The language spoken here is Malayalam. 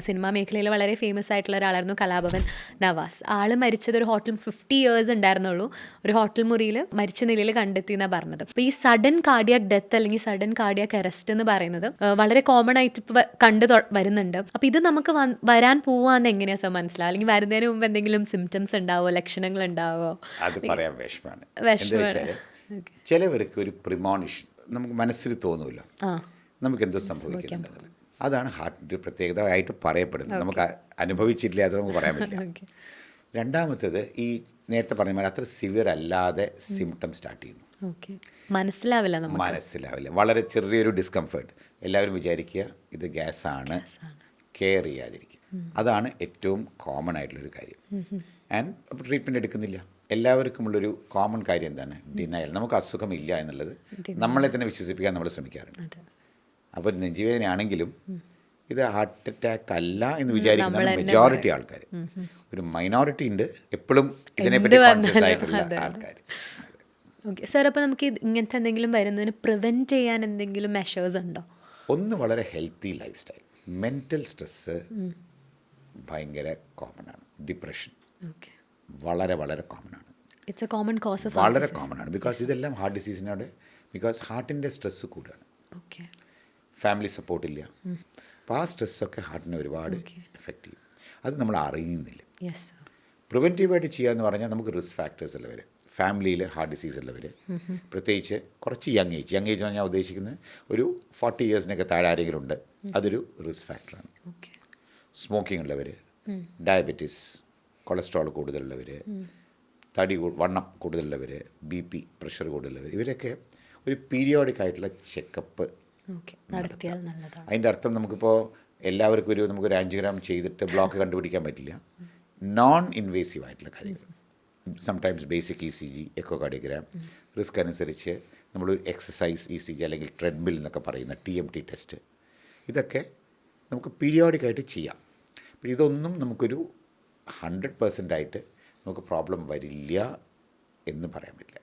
സിനിമാ മേഖലയിൽ വളരെ ഫേമസ് ആയിട്ടുള്ള ഒരാളായിരുന്നു കലാഭവൻ നവാസ്. ആള് മരിച്ചത് ഒരു ഹോട്ടൽ 50 ഇയേഴ്സ് ഉണ്ടായിരുന്നുള്ളൂ. ഒരു ഹോട്ടൽ മുറിയിൽ മരിച്ച നിലയിൽ കണ്ടെത്തി എന്നാണ് പറഞ്ഞത്. അപ്പോൾ ഈ സഡൻ കാർഡിയാക് ഡെത്ത് അല്ലെങ്കിൽ സഡൻ കാർഡിയാക് അറസ്റ്റ് എന്ന് പറയുന്നത് വളരെ കോമൺ ആയിട്ട് ഇപ്പോൾ വരുന്നുണ്ട്. അപ്പോൾ ഇത് നമുക്ക് വരാൻ പോവാന്ന് എങ്ങനെയാ സർ മനസ്സിലാവുക? അല്ലെങ്കിൽ വരുന്നതിന് മുമ്പ് എന്തെങ്കിലും സിംറ്റംസ് ഉണ്ടാവോ, ലക്ഷണങ്ങൾ ഉണ്ടാവോ? അത് പറയാൻ വിഷമാണ്. വിഷമാണ്. ചിലവർക്ക് ഒരു പ്രിമോണിഷൻ നമുക്ക് മനസ്സിൽ തോന്നുമല്ലോ, നമുക്ക് എന്തോ സംഭവിക്കുന്നുണ്ട്. അതാണ് ഹാർട്ടിൻ്റെ പ്രത്യേകത ആയിട്ട് പറയപ്പെടുന്നത്. നമുക്ക് അനുഭവിച്ചിട്ടില്ല, അത് നമുക്ക് പറയാൻ പറ്റില്ല. രണ്ടാമത്തേത് ഈ നേരത്തെ പറഞ്ഞ പോലെ അത്ര സിവിയർ അല്ലാതെ സിംറ്റം സ്റ്റാർട്ട് ചെയ്യുന്നു. മനസ്സിലാവില്ല, വളരെ ചെറിയൊരു ഡിസ്കംഫേർട്ട്. എല്ലാവരും വിചാരിക്കുക ഇത് ഗ്യാസാണ്, കെയർ ചെയ്യാതിരിക്കുക. അതാണ് ഏറ്റവും കോമൺ ആയിട്ടുള്ളൊരു കാര്യം. ആൻഡ് അപ്പോൾ ട്രീറ്റ്മെൻറ്റ് എടുക്കുന്നില്ല. എല്ലാവർക്കുമുള്ളൊരു കോമൺ കാര്യം എന്താണ്? ഡിനയൽ. നമുക്ക് അസുഖമില്ല എന്നുള്ളത് നമ്മളെ തന്നെ വിശ്വസിപ്പിക്കാൻ നമ്മൾ ശ്രമിക്കാറുണ്ട്. അപ്പോൾ നെഞ്ചുവേദനയാണെങ്കിലും ഇത് ഹാർട്ട് അറ്റാക്ക് അല്ല എന്ന് വിചാരിക്കുന്ന മെജോറിറ്റി ആൾക്കാർ. ഒരു മൈനോറിറ്റി ഉണ്ട് എപ്പോഴും ഇതിനെപ്പറ്റി കോൺഷ്യസ് ആയിട്ടുള്ള ആൾക്കാർ. ഓക്കെ സാർ, അപ്പോൾ നമുക്ക് ഇങ്ങനത്തെ എന്തെങ്കിലും വരുന്നതിന് പ്രിവെൻറ്റ് ചെയ്യാൻ എന്തെങ്കിലും മെഷേഴ്സ് ഉണ്ടോ? ഒന്ന്, വളരെ healthy life style. Mental stress ഭയങ്കര കോമൺ ആണ്. ഡിപ്രഷൻ വളരെ വളരെ കോമൺ ആണ്. It's a common cause of വളരെ കോമൺ ആണ്. ബിക്കോസ് ഇതെല്ലാം ഹാർട്ട് ഡിസീസിനോട്, ബിക്കോസ് ഹാർട്ടിൻ്റെ സ്ട്രെസ്സ് കൂടുകയാണ്. ഓക്കെ, ഫാമിലി സപ്പോർട്ടില്ല. അപ്പോൾ ആ സ്ട്രെസ്സൊക്കെ ഹാർട്ടിനെ ഒരുപാട് എഫക്റ്റ് ചെയ്യും. അത് നമ്മൾ അറിയുന്നില്ല. പ്രിവെൻറ്റീവായിട്ട് ചെയ്യുക എന്ന് പറഞ്ഞാൽ നമുക്ക് റിസ്ക് ഫാക്ടേഴ്സ് ഉള്ളവർ, ഫാമിലിയിൽ ഹാർട്ട് ഡിസീസ് ഉള്ളവർ, പ്രത്യേകിച്ച് കുറച്ച് യങ് ഏജ് എന്ന് പറഞ്ഞാൽ ഉദ്ദേശിക്കുന്നത് ഒരു 40 ഇയേഴ്സിനൊക്കെ താഴെ ആരെങ്കിലും ഉണ്ട്, അതൊരു റിസ്ക് ഫാക്ടറാണ്. സ്മോക്കിംഗ് ഉള്ളവർ, ഡയബറ്റീസ്, കൊളസ്ട്രോൾ കൂടുതലുള്ളവർ, വണ്ണം കൂടുതലുള്ളവർ, BP പ്രഷർ കൂടുതലുള്ളവർ, ഇവരൊക്കെ ഒരു പീരിയോഡിക് ആയിട്ടുള്ള ചെക്കപ്പ് നടത്തിയാൽ നല്ലതാണ്. അതിൻ്റെ അർത്ഥം നമുക്കിപ്പോൾ എല്ലാവർക്കും നമുക്കൊരു ആൻജിയോഗ്രാം ചെയ്തിട്ട് ബ്ലോക്ക് കണ്ടുപിടിക്കാൻ പറ്റില്ല. നോൺ ഇൻവേസീവ് ആയിട്ടുള്ള കാര്യങ്ങൾ, sometimes basic ECG, echocardiogram, risk അനുസരിച്ച് നമ്മളൊരു എക്സസൈസ് ECG അല്ലെങ്കിൽ ട്രെഡ്മിൽ എന്നൊക്കെ പറയുന്ന TMT ടെസ്റ്റ്, ഇതൊക്കെ നമുക്ക് പീരിയോഡിക്കായിട്ട് ചെയ്യാം. അപ്പോൾ ഇതൊന്നും നമുക്കൊരു 100% ആയിട്ട് നമുക്ക് പ്രോബ്ലം വരില്ല എന്ന് പറയാൻ പറ്റില്ല.